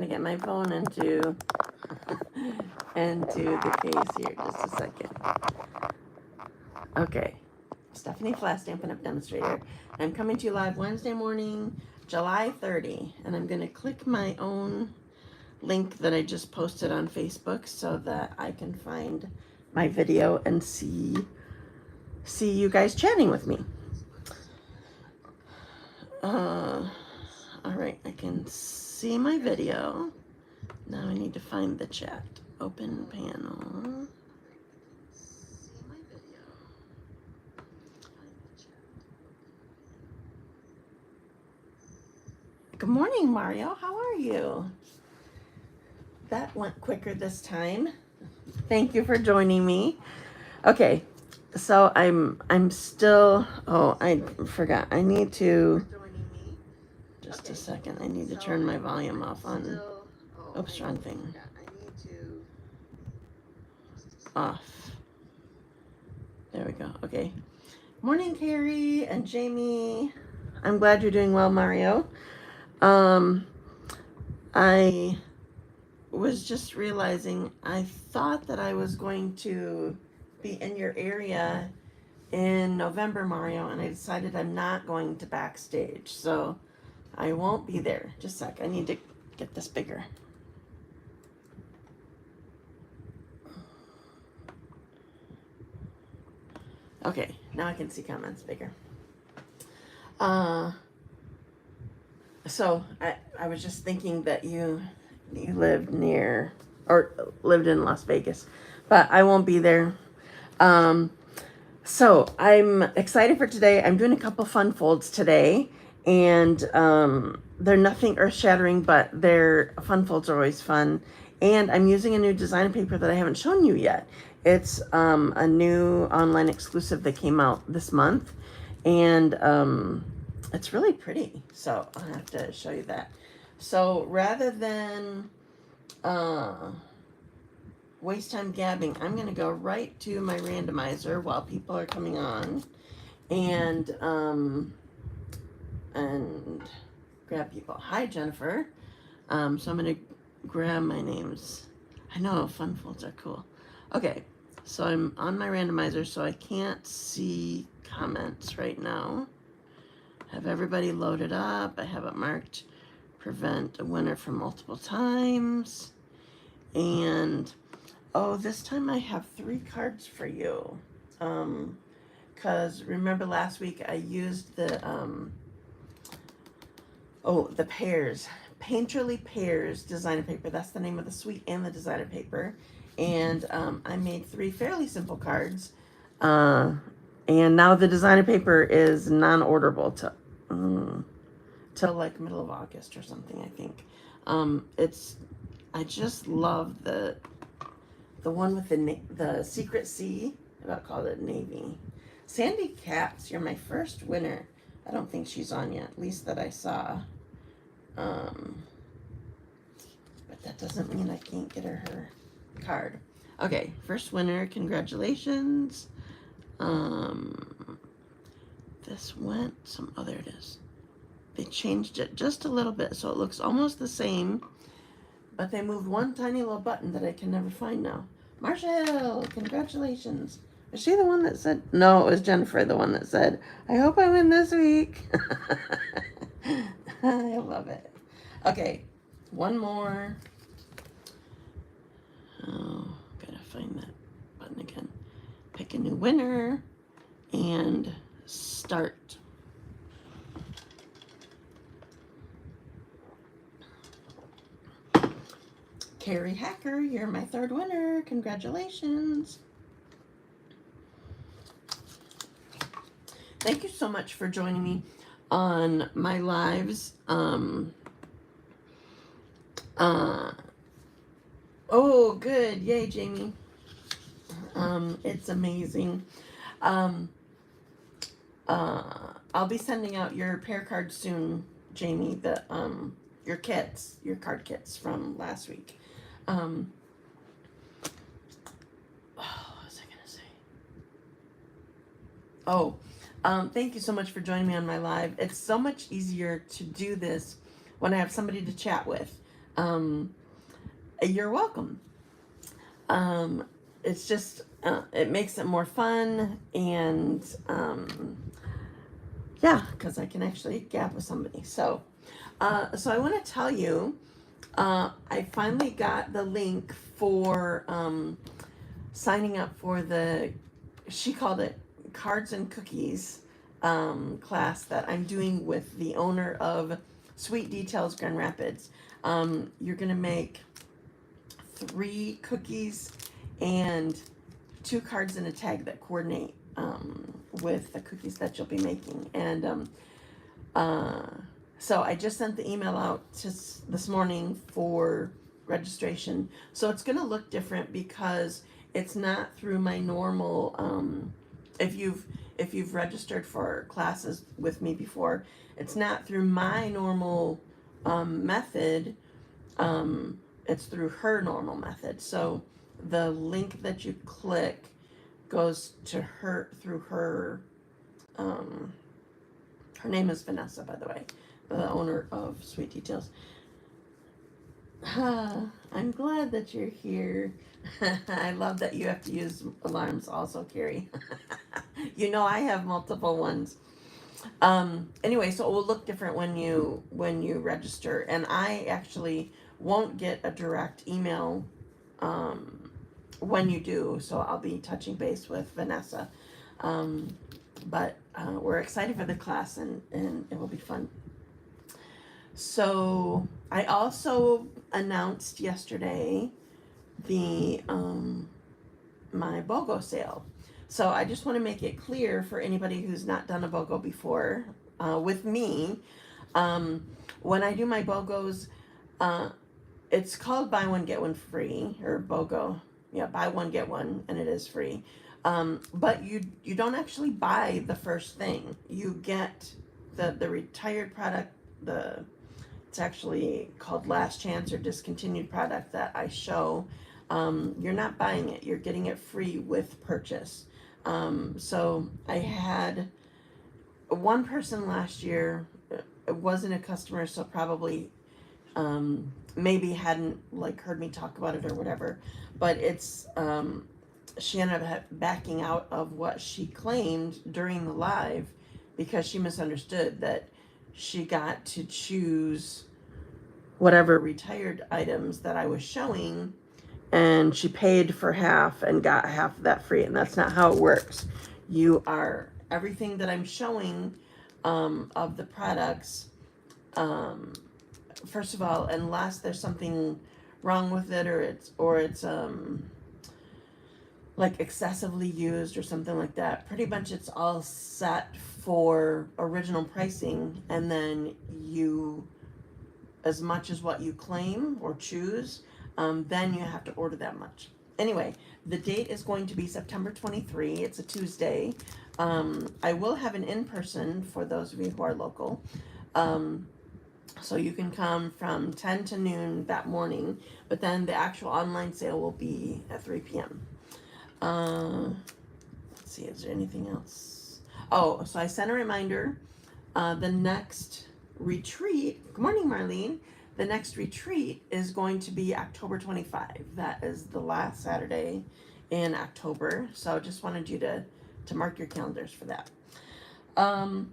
to get my phone into into the case here. Just a second. Okay. Stephanie Flath, Stampin' Up! Demonstrator. I'm coming to you live Wednesday morning, July 30. And I'm going to click my own link that I just posted on Facebook so that I can find my video and see you guys chatting with me. All right, I can see my video. Now I need to find the chat. Open panel. Good morning, Mario. How are you? That went quicker this time. Thank you for joining me. Okay, so I'm still. Oh, I forgot. I need to. Just a second. I need to turn my volume off on. Oops, wrong thing. Off. There we go. Okay. Morning, Carrie and Jamie. I'm glad you're doing well, Mario. I was just realizing I thought that I was going to be in your area in November, Mario, and I decided I'm not going to backstage, so I won't be there. Just a sec. I need to get this bigger. Okay, now I can see comments bigger. So I was just thinking that you lived near or lived in Las Vegas, but I won't be there. So I'm excited for today. I'm doing a couple fun folds today, and they're nothing earth-shattering, but their fun folds are always fun. And I'm using a new design paper that I haven't shown you yet. It's a new online exclusive that came out this month, and it's really pretty. So I'll have to show you that. So rather than waste time gabbing, I'm going to go right to my randomizer while people are coming on, and grab people. Hi, Jennifer. So I'm going to grab my names. I know, fun folds are cool. Okay, so I'm on my randomizer, so I can't see comments right now. Have everybody loaded up. I have it marked prevent a winner from multiple times. And oh, this time I have 3 cards for you. Because remember last week I used the the Pears. Painterly Pears designer paper. That's the name of the suite and the designer paper. And I made 3 fairly simple cards. And now the designer paper is non-orderable till like middle of August or something, I think. I just love the one with the secret sea. I'll call it navy. Sandy Katz, you're my first winner. I don't think she's on yet, at least that I saw. But that doesn't mean I can't get her card. Okay, first winner, congratulations. This went there it is. They changed it just a little bit so it looks almost the same, but they moved one tiny little button that I can never find now. Marcia Hill, congratulations. Was she the one that said? No, it was Jennifer, the one that said, I hope I win this week. I love it. Okay, one more. Oh, gotta find that button again. Pick a new winner and start. Carrie Hacker, you're my 3rd winner. Congratulations. Thank you so much for joining me on my lives. Oh, good. Yay, Jamie. It's amazing. I'll be sending out your pair cards soon, Jamie, your card kits from last week. What was I gonna say? Oh, thank you so much for joining me on my live. It's so much easier to do this when I have somebody to chat with. You're welcome. It's just, it makes it more fun, and yeah, because I can actually gab with somebody. So, so I want to tell you, I finally got the link for signing up for the, she called it Cards and Cookies class that I'm doing with the owner of Sweet Details Grand Rapids. You're going to make 3 cookies and 2 cards and a tag that coordinate with the cookies that you'll be making. And so I just sent the email out this morning for registration. So it's going to look different because it's not through my normal. If you've registered for classes with me before, it's not through my normal method. It's through her normal method. So the link that you click goes to her through her. Her name is Vanessa, by the way, the owner of Sweet Details. I'm glad that you're here. I love that you have to use alarms also, Carrie. You know I have multiple ones. Anyway, so it will look different when you register, and I actually won't get a direct email when you do, so I'll be touching base with Vanessa. But we're excited for the class, and it will be fun. So I also announced yesterday the my BOGO sale. So I just want to make it clear for anybody who's not done a BOGO before with me. When I do my BOGOs, it's called buy one get one free, or BOGO. Yeah, buy one get one, and it is free. But you don't actually buy the first thing. You get the retired product. It's actually called last chance or discontinued product that I show. You're not buying it. You're getting it free with purchase. So I had one person last year. It wasn't a customer, so probably maybe hadn't like heard me talk about it or whatever. But it's she ended up backing out of what she claimed during the live because she misunderstood that she got to choose whatever retired items that I was showing, and she paid for half and got half of that free, and that's not how it works. Everything that I'm showing of the products, first of all, unless there's something wrong with it, or it's like excessively used or something like that, pretty much it's all set for original pricing, and then as much as what you claim or choose, then you have to order that much. Anyway, the date is going to be September 23. It's a Tuesday. I will have an in-person for those of you who are local. So you can come from 10 to noon that morning, but then the actual online sale will be at 3 p.m. Let's see, is there anything else? Oh, so I sent a reminder. The next retreat, good morning, Marlene. The next retreat is going to be October 25. That is the last Saturday in October. So just wanted you to mark your calendars for that.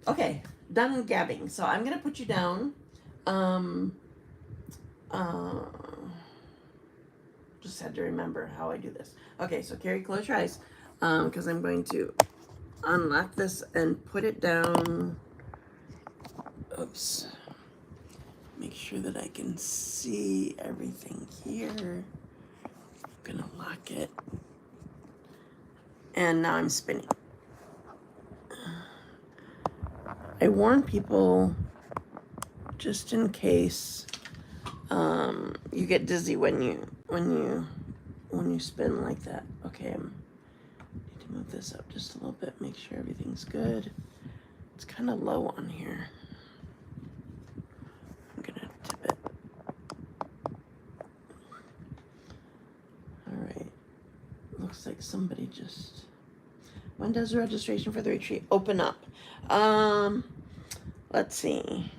Okay, done gabbing. So I'm going to put you down. Just had to remember how I do this. Okay, so Carrie, close your eyes, because I'm going to unlock this and put it down. Oops. Make sure that I can see everything here. I'm gonna lock it. And now I'm spinning. I warn people just in case you get dizzy when you spin like that. Okay, I need to move this up just a little bit, make sure everything's good. It's kind of low on here. I'm gonna tip it. All right. Looks like somebody just. When does the registration for the retreat open up? Let's see.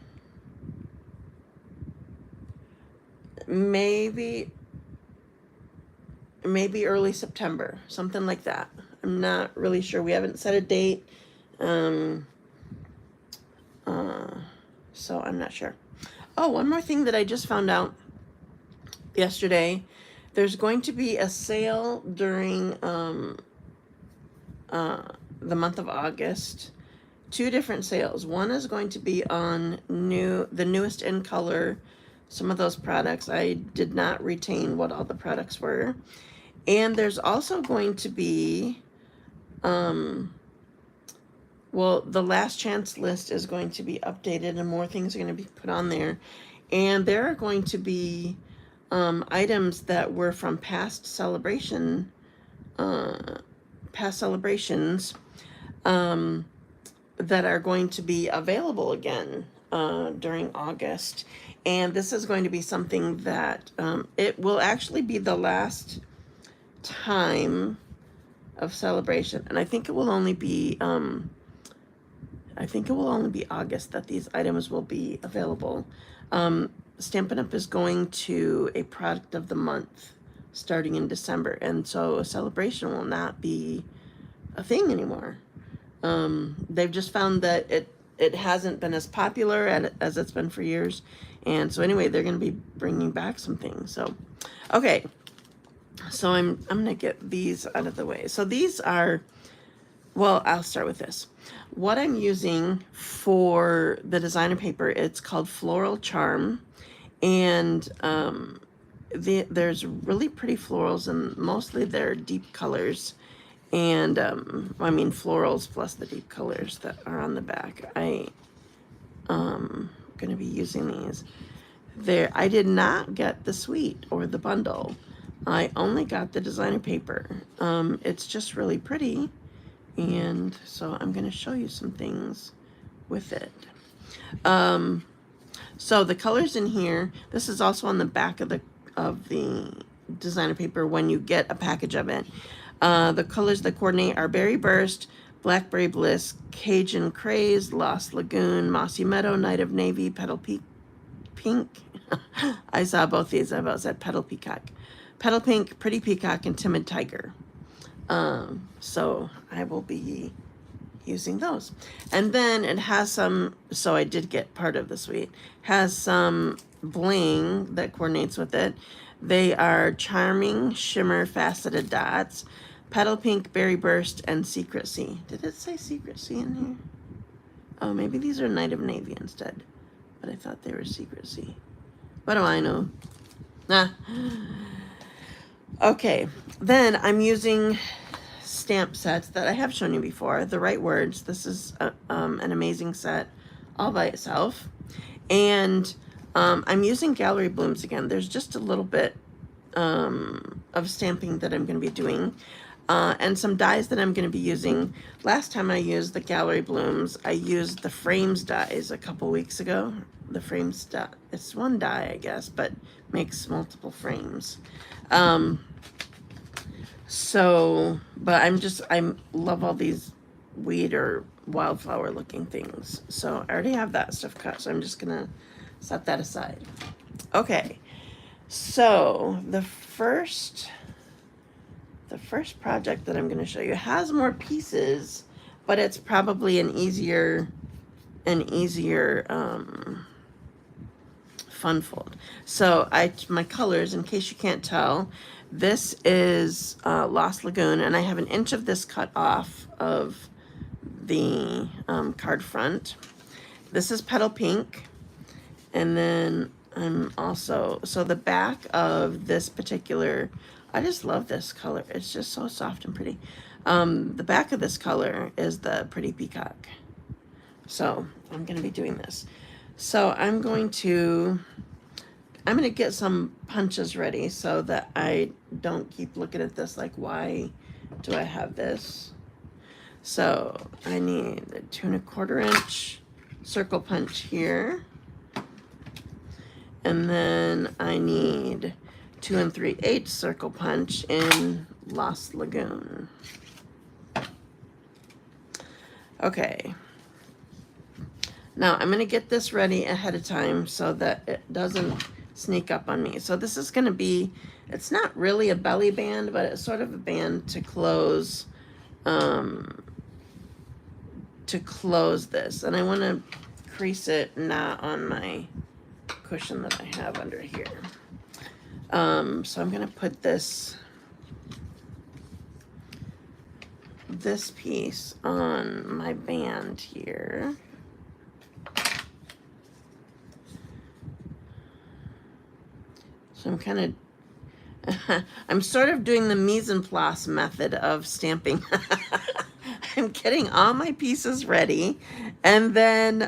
maybe early September, something like that. I'm not really sure. We haven't set a date. So I'm not sure. Oh, one more thing that I just found out yesterday. There's going to be a sale during the month of August. Two different sales. One is going to be on the newest in color, some of those products. I did not retain what all the products were. And there's also going to be, well, the last chance list is going to be updated and more things are going to be put on there. And there are going to be items that were from past celebrations that are going to be available again during August. And this is going to be something that it will actually be the last time of celebration. And I think it will only be August that these items will be available. Stampin' Up! Is going to a product of the month starting in December. And so a celebration will not be a thing anymore. They've just found that it hasn't been as popular as it's been for years. And so anyway, they're going to be bringing back some things. So, okay. So I'm going to get these out of the way. So these are, well, I'll start with this. What I'm using for the designer paper, it's called Floral Charm. And there's really pretty florals, and mostly they're deep colors. And I mean florals plus the deep colors that are on the back. I going to be using these. There, I did not get the suite or the bundle. I only got the designer paper. It's just really pretty, and so I'm going to show you some things with it. So the colors in here. This is also on the back of the designer paper when you get a package of it. The colors that coordinate are Berry Burst, Blackberry Bliss, Cajun Craze, Lost Lagoon, Mossy Meadow, Night of Navy, Petal Pink. I saw both these. I about said Petal Peacock. Petal Pink, Pretty Peacock, and Timid Tiger. So I will be using those. And then it has some, so I did get part of the suite, has some bling that coordinates with it. They are Charming Shimmer Faceted Dots, Petal Pink, Berry Burst, and Secrecy. Did it say Secrecy in here? Oh, maybe these are Night of Navy instead. But I thought they were Secrecy. What do I know? Nah. Okay, then I'm using stamp sets that I have shown you before. The Right Words. This is an amazing set all by itself. And I'm using Gallery Blooms again. There's just a little bit of stamping that I'm going to be doing. And some dies that I'm going to be using. Last time I used the Gallery Blooms, I used the Frames dies a couple weeks ago. The Frames die, it's one die, I guess, but makes multiple frames. So, but I love all these weed or wildflower looking things. So I already have that stuff cut, so I'm just going to set that aside. Okay, so the first project that I'm going to show you has more pieces, but it's probably an easier fun fold. So my colors, in case you can't tell, this is Lost Lagoon, and I have an inch of this cut off of the card front. This is Petal Pink, and then I'm also, so the back of this particular, I just love this color. It's just so soft and pretty. The back of this color is the Pretty Peacock. So I'm going to be doing this. So I'm going to get some punches ready so that I don't keep looking at this like, why do I have this? So I need a 2 1/4 inch circle punch here. And then I need 2 3/8 circle punch in Lost Lagoon. Okay. Now I'm going to get this ready ahead of time so that it doesn't sneak up on me. So this is going to be, it's not really a belly band, but it's sort of a band to close this. And I want to crease it not on my cushion that I have under here. So I'm going to put this piece on my band here. So I'm kind of, I'm sort of doing the mise en place method of stamping. I'm getting all my pieces ready, and then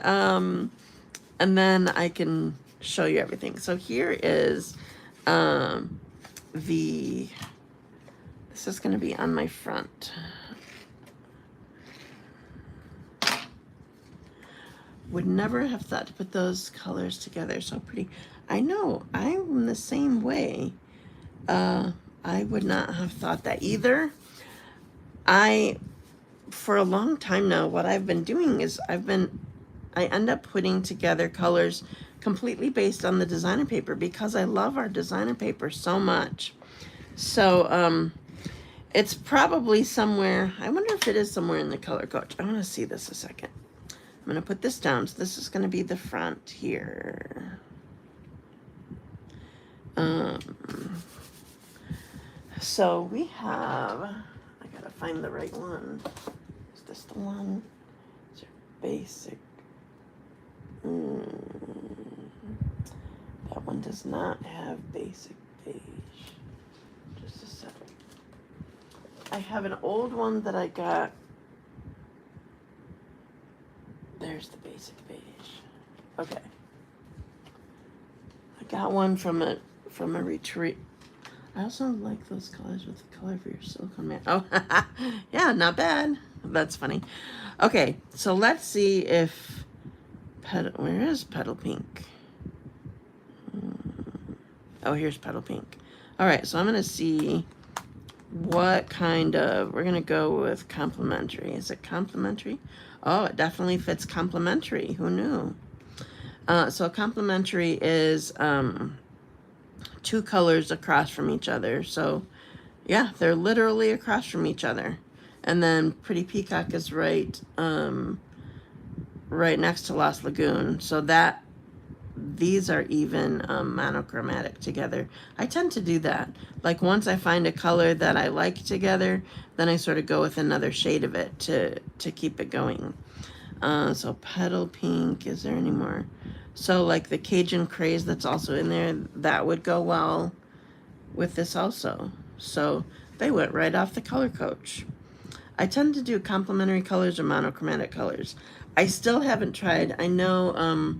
I can show you everything. So here is this is going to be on my front. Would never have thought to put those colors together so pretty. I know, I'm the same way. I would not have thought that either. For a long time now, what I've been doing is I end up putting together colors completely based on the designer paper because I love our designer paper so much. So it's probably somewhere, I wonder if it is somewhere in the color coach. I want to see this a second. I'm going to put this down. So this is going to be the front here. So we have, I got to find the right one. Is this the one? Is it basic? That one does not have basic beige. Just a second. I have an old one that I got. There's the basic beige. Okay. I got one from a retreat. I also like those colors with the color for your silicone mat. Oh, yeah, not bad. That's funny. Okay, so let's see if where is Petal Pink? Oh, here's Petal Pink. All right, so I'm gonna see what kind of, we're gonna go with complementary. Is it complementary? Oh, it definitely fits complementary. Who knew? So complementary is two colors across from each other. So yeah, they're literally across from each other. And then Pretty Peacock is right next to Lost Lagoon. So that these are even monochromatic together. I tend to do that. Like once I find a color that I like together, then I sort of go with another shade of it to keep it going. So Petal Pink, is there any more? So like the Cajun Craze that's also in there, that would go well with this also. So they went right off the color coach. I tend to do complementary colors or monochromatic colors. I still haven't tried. I know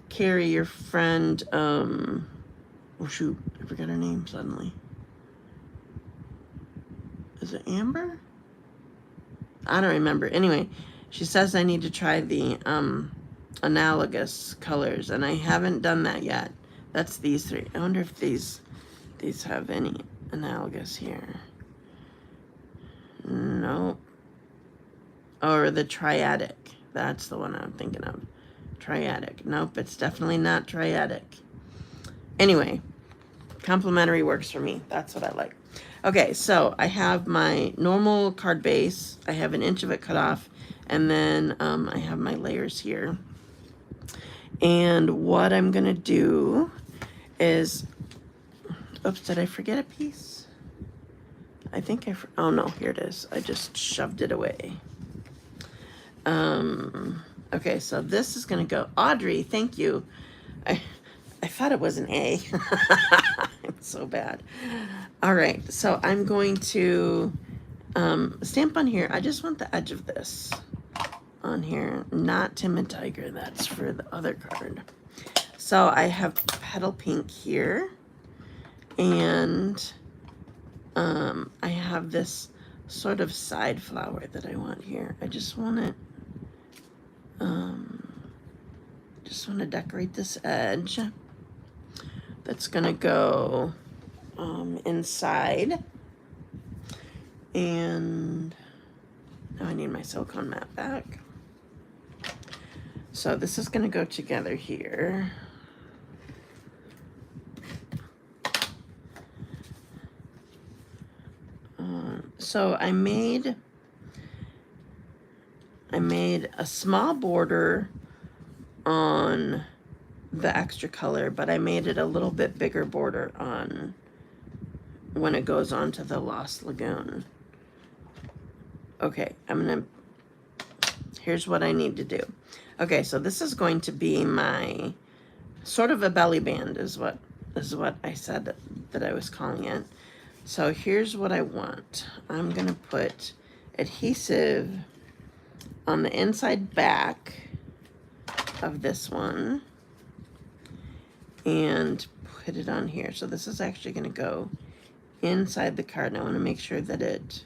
Carrie, your friend, oh shoot, I forgot her name suddenly. Is it Amber? I don't remember. Anyway, she says I need to try the analogous colors, and I haven't done that yet. That's these three. I wonder if these have any analogous here. Nope. Or the triadic. That's the one I'm thinking of. Triadic. Nope, it's definitely not triadic. Anyway, complementary works for me. That's what I like. Okay, so I have my normal card base. I have 1 inch of it cut off, and then I have my layers here. And what I'm gonna do is, oops, did I forget a piece? I think oh no, here it is. I just shoved it away. Okay, so this is gonna go, Audrey, thank you. I thought it was an A. I'm so bad. All right, so I'm going to stamp on here. I just want the edge of this on here, not Timid Tiger. That's for the other card. So I have Petal Pink here, and I have this sort of side flower that I want here. I just want it. Just want to decorate this edge. That's gonna go inside. And now I need my silicone mat back. So this is gonna go together here. So I made a small border on the extra color, but I made it a little bit bigger border on when it goes on to the Lost Lagoon. Okay, here's what I need to do. Okay, so this is going to be my sort of a belly band is what I said that I was calling it. So here's what I want. I'm gonna put adhesive on the inside back of this one and put it on here. So this is actually gonna go inside the card, and I want to make sure that it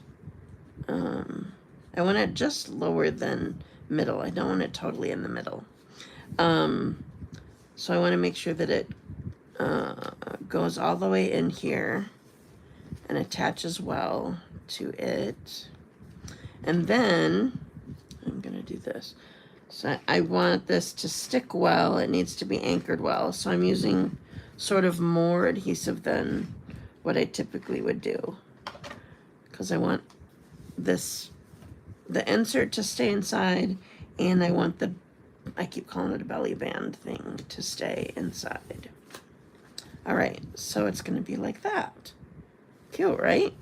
I want it just lower than middle. I don't want it totally in the middle. So I want to make sure that it goes all the way in here and attaches well to it. And then I'm gonna do this. So I want this to stick well. It needs to be anchored well. So I'm using sort of more adhesive than what I typically would do, because I want the insert to stay inside, and I want I keep calling it a belly band thing, to stay inside. All right, so it's gonna be like that. Cute, right?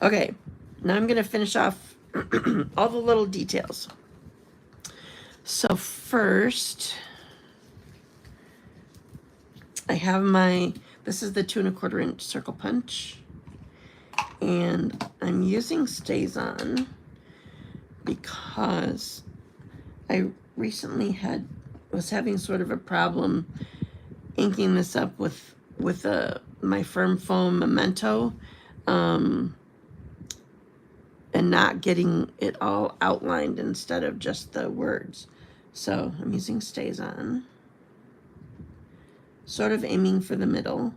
Okay, now I'm gonna finish off all the little details. So first, I have this is the 2 1/4 inch circle punch, and I'm using StazOn because I recently was having sort of a problem inking this up with my Firm Foam Memento, and not getting it all outlined instead of just the words. So I'm using StazOn, sort of aiming for the middle.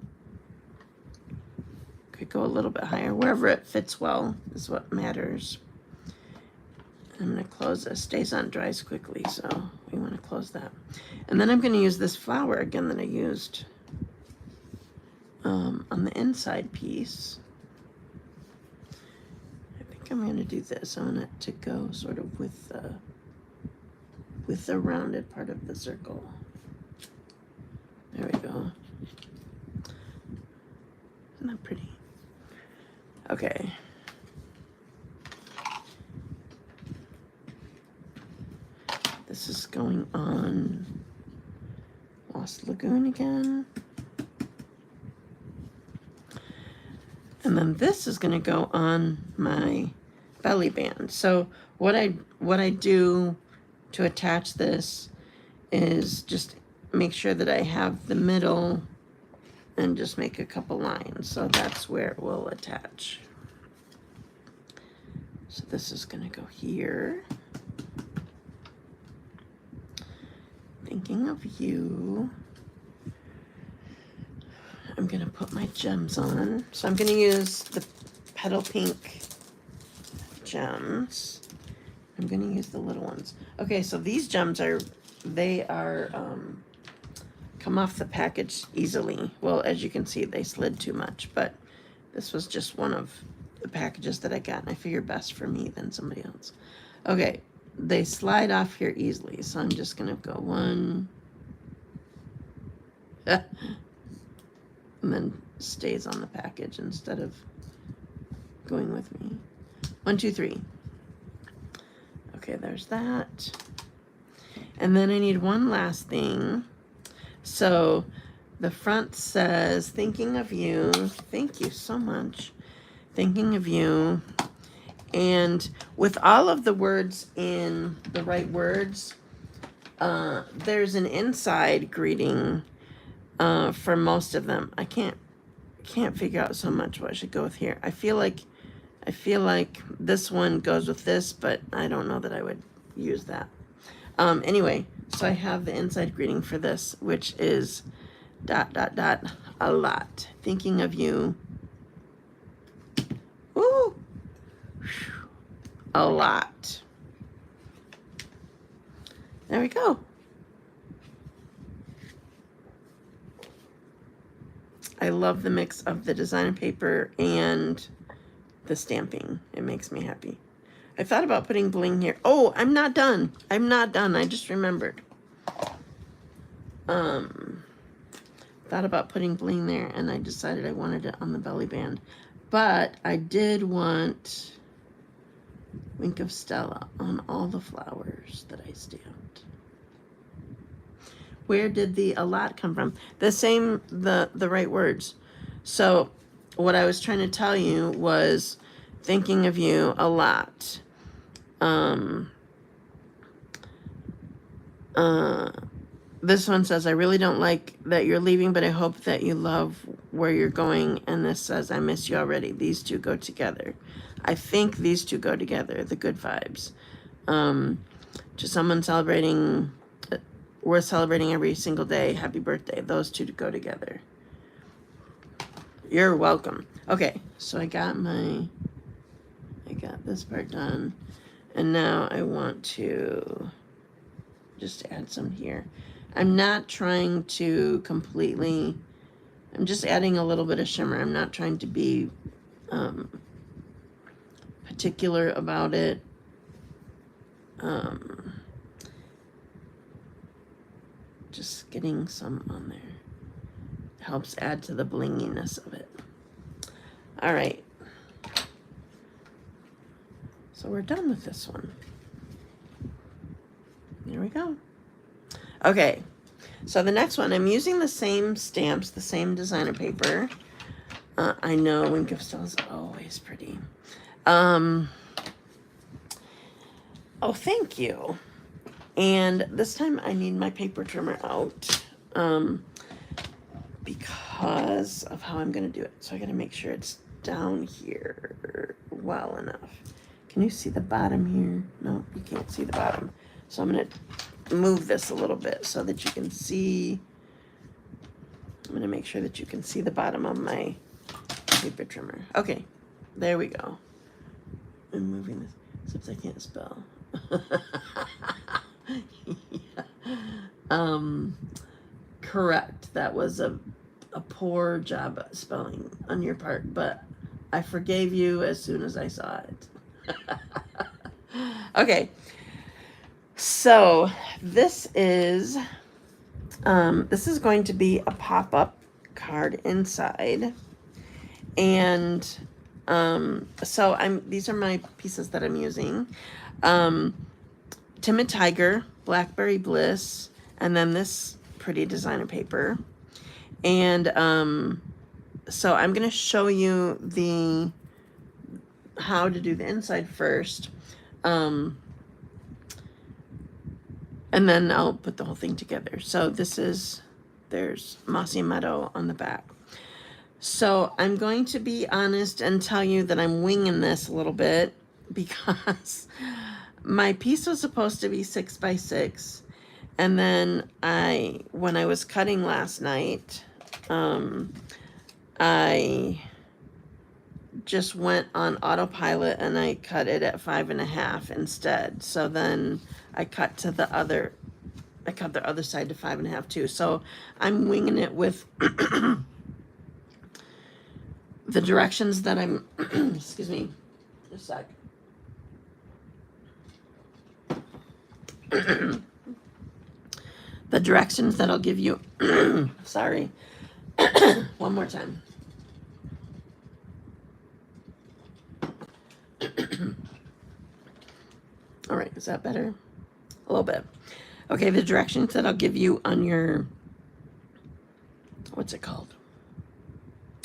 Could go a little bit higher. Wherever it fits well is what matters. I'm going to close this. StazOn dries quickly, so we want to close that. And then I'm going to use this flower again that I used on the inside piece. I think I'm going to do this. I want it to go sort of with the rounded part of the circle. There we go. Isn't that pretty? Okay. This is going on Lost Lagoon again. And then this is going to go on my belly band. So what I do to attach this is just make sure that I have the middle and just make a couple lines. So that's where it will attach. So this is going to go here. Thinking of you. I'm going to put my gems on. So I'm going to use the Petal Pink gems. I'm going to use the little ones. Okay, so these gems they are come off the package easily. Well, as you can see, they slid too much, but this was just one of the packages that I got, and I figured best for me than somebody else. Okay, they slide off here easily, so I'm just gonna go one, and then stays on the package instead of going with me. 1, 2, 3. Okay, there's that. And then I need one last thing. So the front says, thinking of you. Thank you so much. Thinking of you. And with all of the words in the right words, there's an inside greeting for most of them. I can't figure out so much what I should go with here. I feel like this one goes with this, but I don't know that I would use that. Anyway, so I have the inside greeting for this, which is ... a lot. Thinking of you. Ooh. A lot. There we go. I love the mix of the designer paper and the stamping. It makes me happy. I thought about putting bling here. Oh, I'm not done. I'm not done. I just remembered. Thought about putting bling there, and I decided I wanted it on the belly band. But I did want Wink of Stella on all the flowers that I stamped. Where did the a lot come from? The right words. So what I was trying to tell you was thinking of you a lot. This one says, I really don't like that you're leaving, but I hope that you love where you're going. And this says, I miss you already. These two go together. I think these two go together, the good vibes. To someone celebrating, we're celebrating every single day. Happy birthday. Those two to go together. You're welcome. Okay, so I got this part done. And now I want to just add some here. I'm not trying to completely, I'm just adding a little bit of shimmer. I'm not trying to be particular about it. Just getting some on there helps add to the blinginess of it. All right. So we're done with this one. There we go. Okay, so the next one, I'm using the same stamps, the same designer paper. I know Wink of Stella is always pretty. Oh, thank you. And this time I need my paper trimmer out because of how I'm going to do it. So I got to make sure it's down here well enough. Can you see the bottom here? No, you can't see the bottom. So I'm going to move this a little bit so that you can see. I'm going to make sure that you can see the bottom of my paper trimmer. Okay, there we go. I'm moving this, except I can't spell. Yeah. Correct. That was a poor job at spelling on your part, but I forgave you as soon as I saw it. Okay. So this is going to be a pop-up card inside, and so these are my pieces that I'm using. Timid Tiger, Blackberry Bliss, and then this pretty designer paper. And so I'm gonna show you how to do the inside first. And then I'll put the whole thing together. So there's Mossy Meadow on the back. So I'm going to be honest and tell you that I'm winging this a little bit because my piece was supposed to be 6 by 6. And then when I was cutting last night, I just went on autopilot and I cut it at 5.5 instead. So then I cut the other side to 5.5 too. So I'm winging it with the directions that I'm, excuse me, just a sec. The directions that I'll give you, sorry, one more time. All right, is that better? A little bit. Okay, the directions that I'll give you on your, what's it called?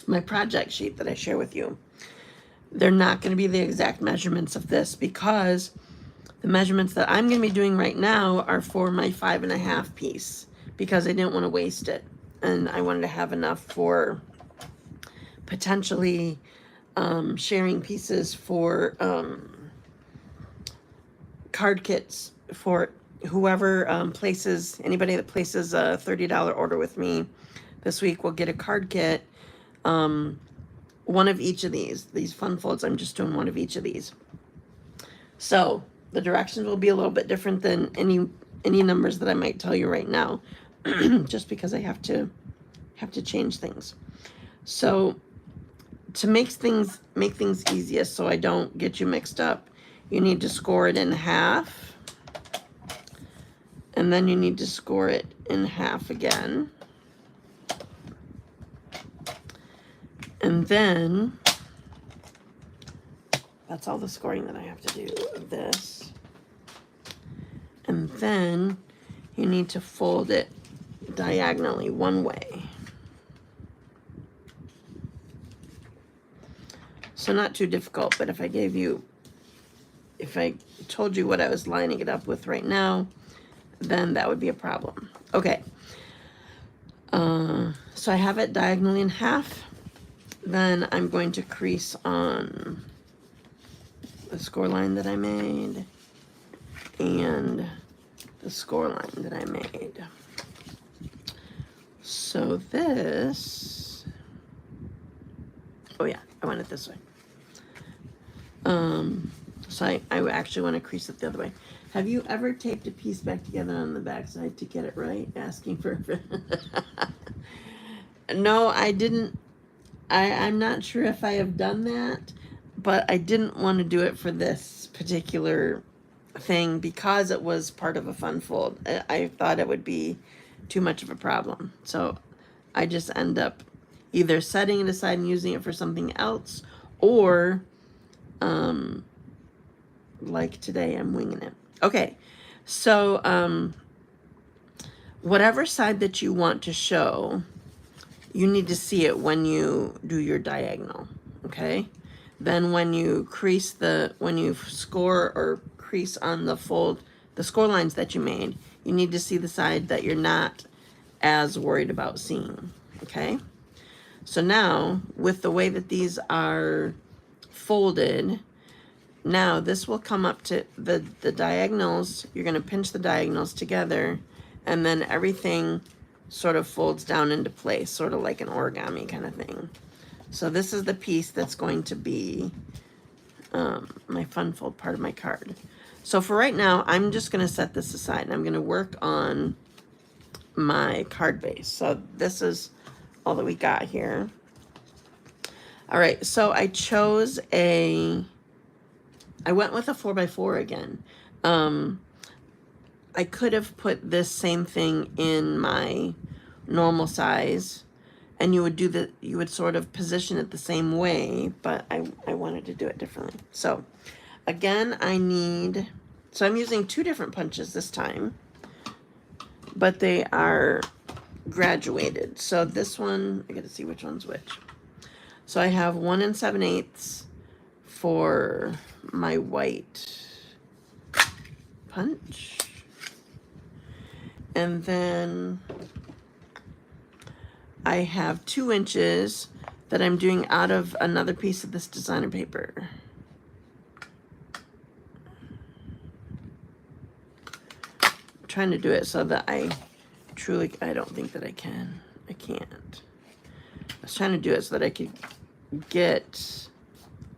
My project sheet that I share with you. They're not going to be the exact measurements of this because the measurements that I'm going to be doing right now are for my 5.5 piece because I didn't want to waste it. And I wanted to have enough for potentially sharing pieces for card kits for whoever anybody that places a $30 order with me this week will get a card kit. One of each of these fun folds. I'm just doing one of each of these. So the directions will be a little bit different than any numbers that I might tell you right now, just because I have to change things. So to make things easiest so I don't get you mixed up, you need to score it in half. And then you need to score it in half again. And then, that's all the scoring that I have to do of this. And then you need to fold it diagonally one way. So not too difficult, but if I told you what I was lining it up with right now, then that would be a problem. Okay. So I have it diagonally in half. Then I'm going to crease on the score line that I made and the score line that I made. So this, oh yeah, I want it this way. So I actually want to crease it the other way. Have you ever taped a piece back together on the back side to get it right? Asking for No, I didn't. I'm not sure if I have done that, but I didn't want to do it for this particular thing because it was part of a fun fold. I thought it would be too much of a problem. So I just end up either setting it aside and using it for something else, or like today I'm winging it. Okay, so whatever side that you want to show, you need to see it when you do your diagonal, okay? Then when you crease when you score or crease on the fold, the score lines that you made, you need to see the side that you're not as worried about seeing, okay? So now, with the way that these are folded, now this will come up to the diagonals. You're going to pinch the diagonals together, and then everything sort of folds down into place, sort of like an origami kind of thing. So this is the piece that's going to be my fun fold part of my card. So for right now, I'm just going to set this aside, and I'm going to work on my card base. So this is all that we got here. All right, so I went with a 4x4 again. I could have put this same thing in my normal size, and you would sort of position it the same way, but I wanted to do it differently. So again, so I'm using 2 different punches this time, but they are graduated. So this one, I gotta see which one's which. So I have 1 7/8 for my white punch. And then I have 2 inches that I'm doing out of another piece of this designer paper. I'm trying to do it so that I don't think that I can. I can't. I was trying to do it so that I could get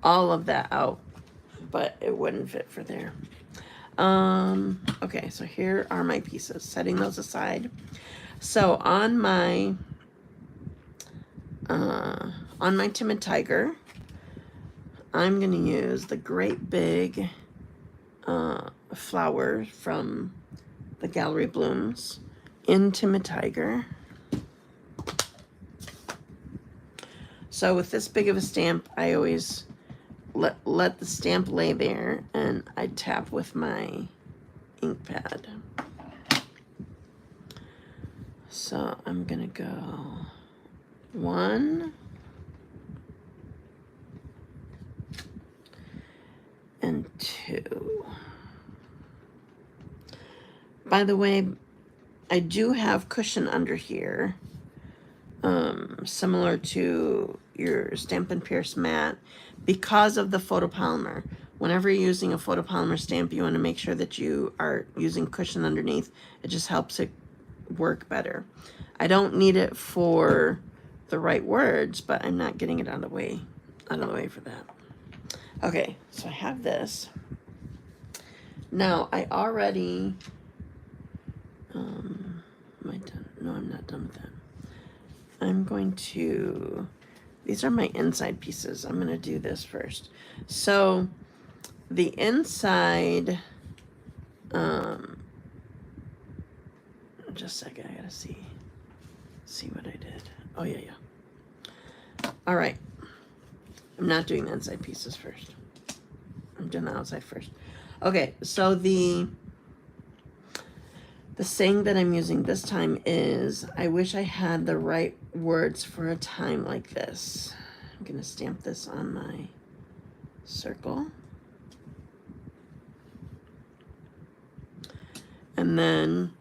all of that out, but it wouldn't fit for there. Okay, so here are my pieces, setting those aside. So on my Timid Tiger, I'm going to use the great big flower from the Gallery Blooms in Timid Tiger. So with this big of a stamp, I always let the stamp lay there, and I tap with my ink pad. So I'm gonna go 1 and 2. By the way, I do have cushion under here, similar to your Stampin' Pierce mat, because of the photopolymer. Whenever you're using a photopolymer stamp, you want to make sure that you are using cushion underneath. It just helps it work better. I don't need it for the right words, but I'm not getting it out of the way for that. Okay, so I have this. Now I already am I done? No, I'm not done with that. I'm going to these are my inside pieces. I'm gonna do this first. So the inside, just a second, I gotta see what I did. Oh yeah. All right, I'm not doing the inside pieces first. I'm doing the outside first. Okay, so the saying that I'm using this time is, I wish I had the right words for a time like this. I'm gonna stamp this on my circle. And then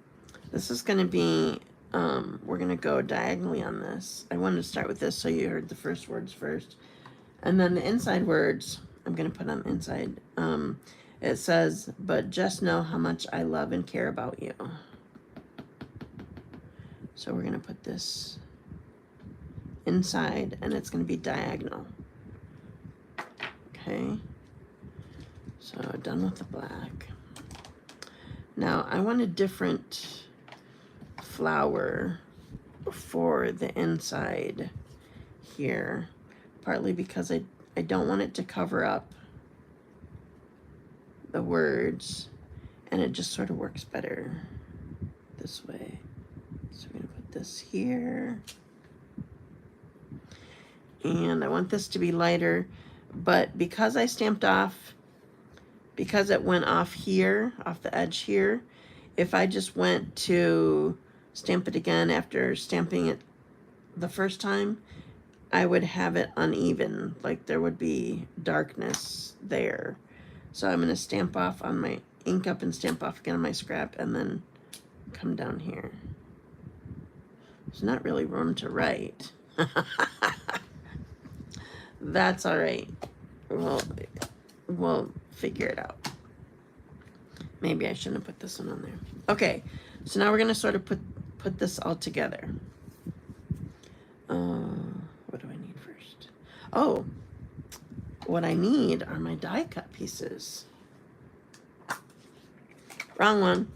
this is gonna be, we're gonna go diagonally on this. I wanted to start with this so you heard the first words first. And then the inside words, I'm gonna put on the inside. It says, but just know how much I love and care about you. So we're gonna put this inside and it's gonna be diagonal. Okay, so done with the black. Now I want a different flower for the inside here, partly because I don't want it to cover up the words, and it just sort of works better this way. So we're gonna put this here, and I want this to be lighter, but because I stamped off, because it went off here, off the edge here, if I just went to stamp it again after stamping it the first time, I would have it uneven, like there would be darkness there. So I'm gonna stamp off on my ink up and stamp off again on my scrap, and then come down here. There's not really room to write. That's all right. We'll figure it out. Maybe I shouldn't have put this one on there. Okay, so now we're gonna sort of put this all together. What do I need first? Oh, what I need are my die cut pieces. Wrong one.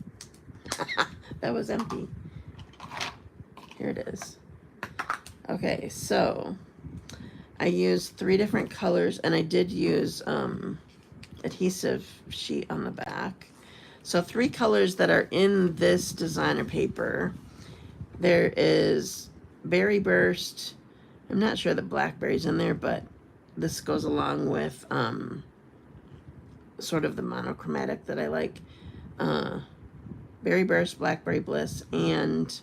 That was empty. Here it is. Okay, so I used 3 different colors, and I did use adhesive sheet on the back. So 3 colors that are in this designer paper. There is Berry Burst. I'm not sure the blackberry's in there, but this goes along with sort of the monochromatic that I like. Berry Burst, Blackberry Bliss, and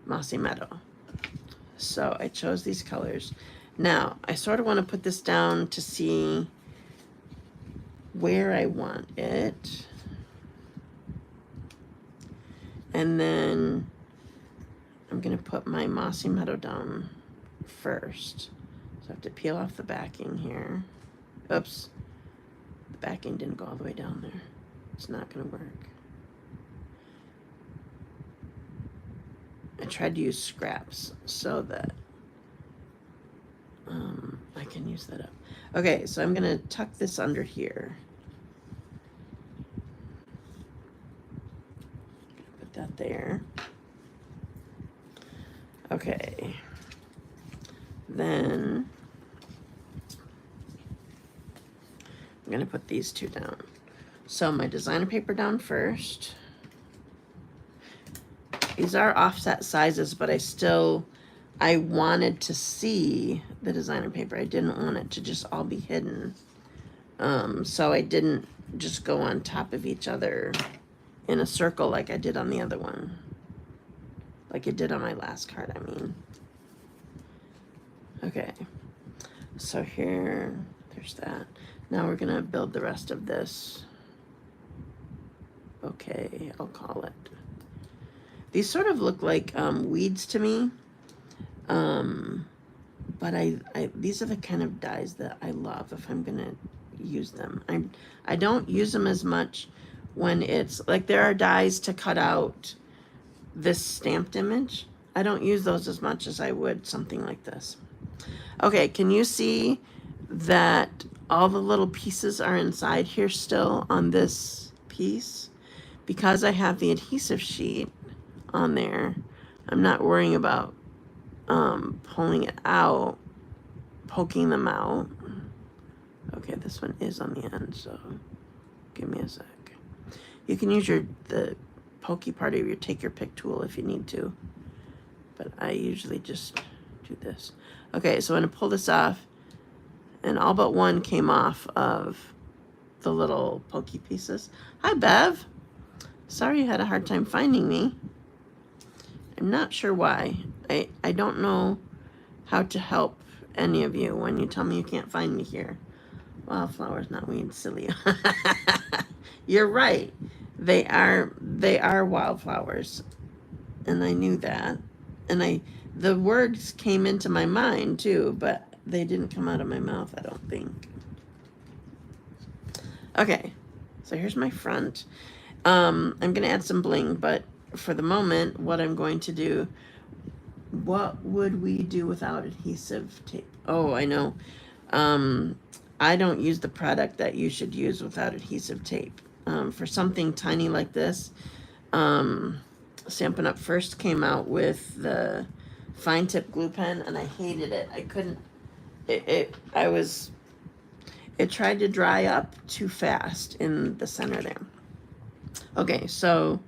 Mossy Meadow. So I chose these colors. Now, I sort of want to put this down to see where I want it. And then I'm going to put my Mossy Meadow down first. So I have to peel off the backing here. Oops. The backing didn't go all the way down there. It's not going to work. I tried to use scraps so that I can use that up. Okay, so I'm going to tuck this under here. Put that there. Okay. Then I'm going to put these 2 down. So my designer paper down first. These are offset sizes, but I wanted to see the designer paper. I didn't want it to just all be hidden. So I didn't just go on top of each other in a circle like I did on the other one. Like I did on my last card, I mean. Okay. So here, there's that. Now we're gonna build the rest of this. Okay, I'll call it. These sort of look like weeds to me, but these are the kind of dies that I love if I'm gonna use them. I don't use them as much when it's like there are dies to cut out this stamped image. I don't use those as much as I would something like this. Okay, can you see that all the little pieces are inside here still on this piece? Because I have the adhesive sheet on there, I'm not worrying about pulling it out poking them out. Okay, this one is on the end, so give me a sec. You can use the pokey part of your take your pick tool if you need to, but I usually just do this. Okay, so I'm going to pull this off, and all but one came off of the little pokey pieces. Hi, Bev. Sorry you had a hard time finding me. I'm not sure why. I don't know how to help any of you when you tell me you can't find me here. Wildflowers, not weeds, silly. You're right. They are wildflowers. And I knew that. And the words came into my mind too, but they didn't come out of my mouth, I don't think. Okay, so here's my front. I'm gonna add some bling, but for the moment, what I'm going to do, what would we do without adhesive tape? Oh, I know. I don't use the product that you should use without adhesive tape. For something tiny like this, Stampin' Up! First came out with the fine tip glue pen, and I hated it. I couldn't, it tried to dry up too fast in the center there. Okay, so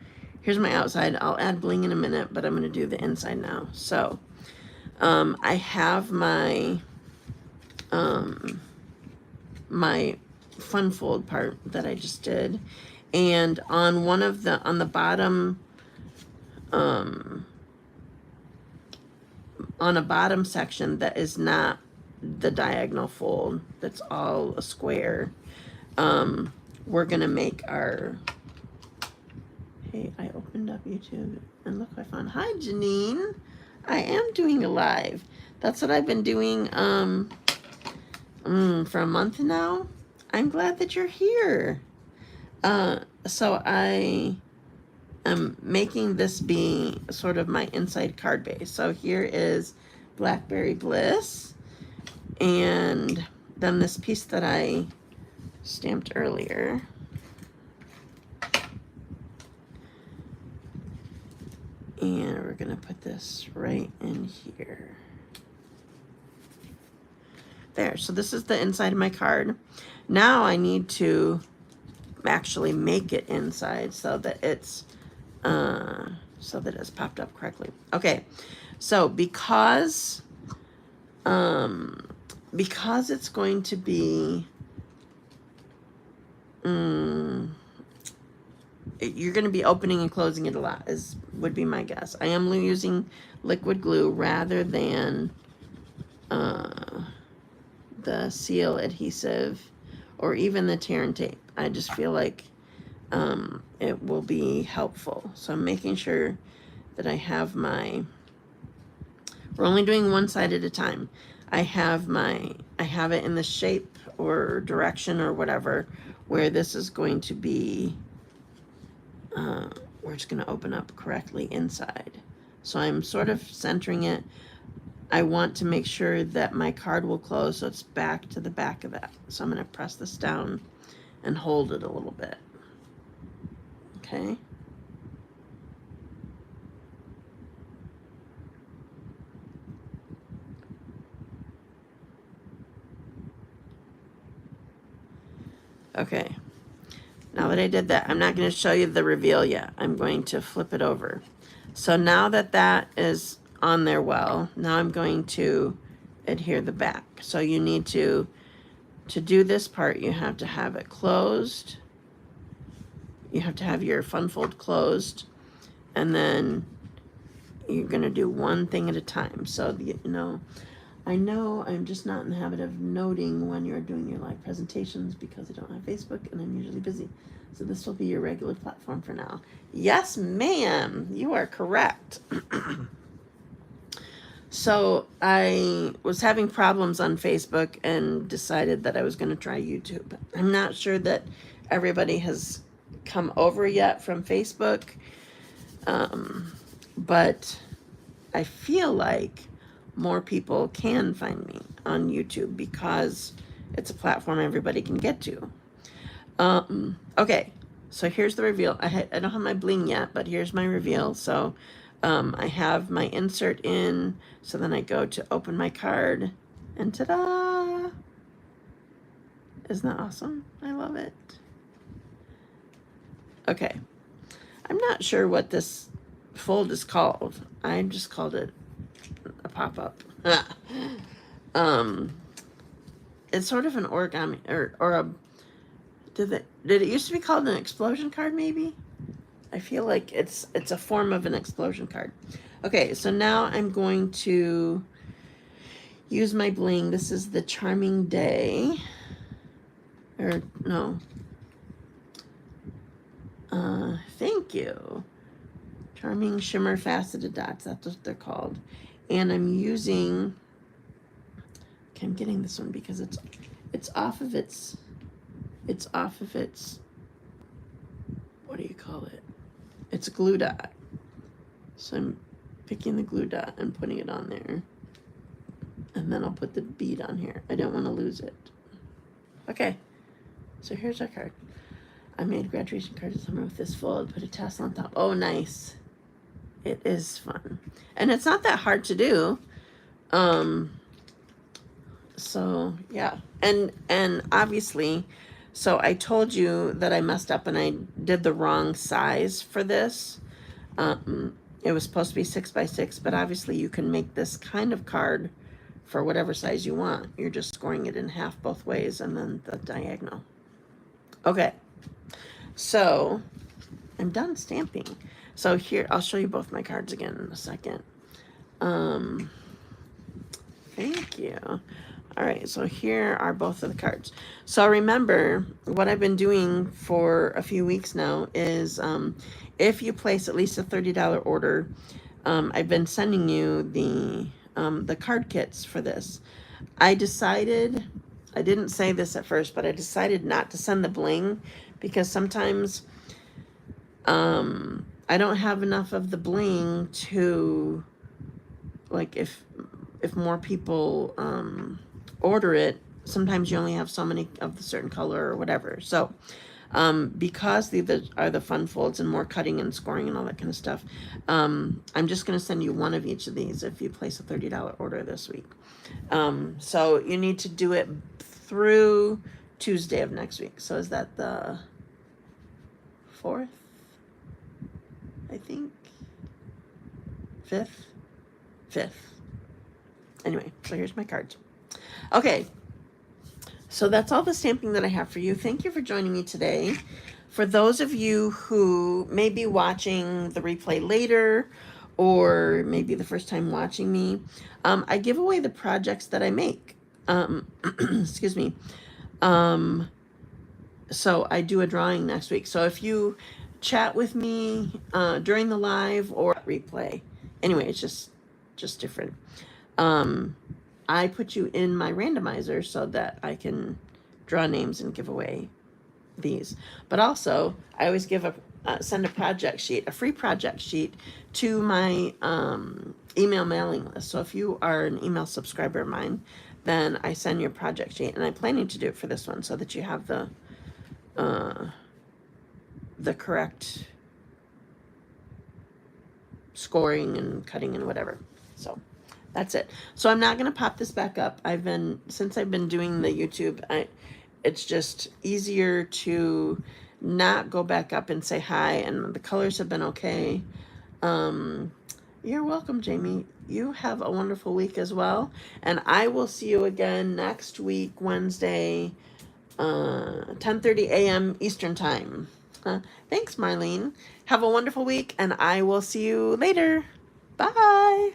here's my outside. I'll add bling in a minute, but I'm going to do the inside now. So I have my my fun fold part that I just did, and on one of the on the bottom on a bottom section that is not the diagonal fold, that's all a square, we're gonna make our, hey, I opened up YouTube and look what I found. Hi, Janine. I am doing a live. That's what I've been doing for a month now. I'm glad that you're here. So I am making this be sort of my inside card base. So here is Blackberry Bliss, and then this piece that I stamped earlier. And we're gonna put this right in here. There, so this is the inside of my card. Now I need to actually make it inside so that it's popped up correctly. Okay, so because it's going to be you're going to be opening and closing it a lot, would be my guess. I am using liquid glue rather than the seal adhesive or even the tear and tape. I just feel like it will be helpful. So I'm making sure that I have we're only doing one side at a time. I have it in the shape or direction or whatever where this is going to be, where it's going to open up correctly inside. So I'm sort of centering it. I want to make sure that my card will close so it's back to the back of that. So I'm going to press this down and hold it a little bit. Okay. Okay. Now that I did that, I'm not going to show you the reveal yet. I'm going to flip it over. So now that that is on there well, now I'm going to adhere the back. So you need to do this part, you have to have it closed. You have to have your fun fold closed, and then you're going to do one thing at a time. So, I know I'm just not in the habit of noting when you're doing your live presentations because I don't have Facebook and I'm usually busy. So this will be your regular platform for now. Yes, ma'am, you are correct. So I was having problems on Facebook and decided that I was going to try YouTube. I'm not sure that everybody has come over yet from Facebook, but I feel like more people can find me on YouTube because it's a platform everybody can get to. Okay, so here's the reveal. I don't have my bling yet, but here's my reveal. So I have my insert in, so then I go to open my card And ta-da! Isn't that awesome? I love it. Okay. I'm not sure what this fold is called. I just called it a pop-up. It's sort of an origami or a did it used to be called an explosion card maybe? I feel like it's a form of an explosion card. Okay, so now I'm going to use my bling. This is the Charming Day. Or no. Thank you. Charming Shimmer Faceted Dots. That's what they're called. And I'm using. Okay, I'm getting this one because it's off of its. It's off of its. What do you call it? It's a glue dot. So I'm picking the glue dot and putting it on there. And then I'll put the bead on here. I don't want to lose it. Okay. So here's our card. I made graduation cards this summer with this fold, put a tassel on top. Oh, nice. It is fun. And it's not that hard to do. So yeah. And obviously, so I told you that I messed up and I did the wrong size for this. It was supposed to be 6x6, but obviously you can make this kind of card for whatever size you want. You're just scoring it in half both ways and then the diagonal. Okay. So I'm done stamping. So here, I'll show you both my cards again in a second. Thank you. All right, so here are both of the cards. So remember, what I've been doing for a few weeks now is if you place at least a $30 order, I've been sending you the card kits for this. I decided, I didn't say this at first, but I decided not to send the bling because sometimes I don't have enough of the bling to, like, if more people order it, sometimes you only have so many of the certain color or whatever. So because these are the fun folds and more cutting and scoring and all that kind of stuff, I'm just going to send you one of each of these if you place a $30 order this week. So you need to do it through Tuesday of next week. So is that the 4th? I think 5th. Anyway, so here's my cards. Okay, so that's all the stamping that I have for you. Thank you for joining me today. For those of you who may be watching the replay later or maybe the first time watching me, I give away the projects that I make. Excuse me. So I do a drawing next week. So if you chat with me during the live or replay, anyway, it's just different. I put you in my randomizer so that I can draw names and give away these. But also, I always give send a project sheet, a free project sheet, to my email mailing list. So if you are an email subscriber of mine, then I send your project sheet, and I'm planning to do it for this one so that you have the correct scoring and cutting and whatever. So that's it. So I'm not going to pop this back up. Since I've been doing the YouTube, it's just easier to not go back up and say hi, and the colors have been okay. You're welcome, Jamie. You have a wonderful week as well, and I will see you again next week, Wednesday, 10:30 a.m. Eastern Time. Thanks, Marlene. Have a wonderful week, and I will see you later. Bye.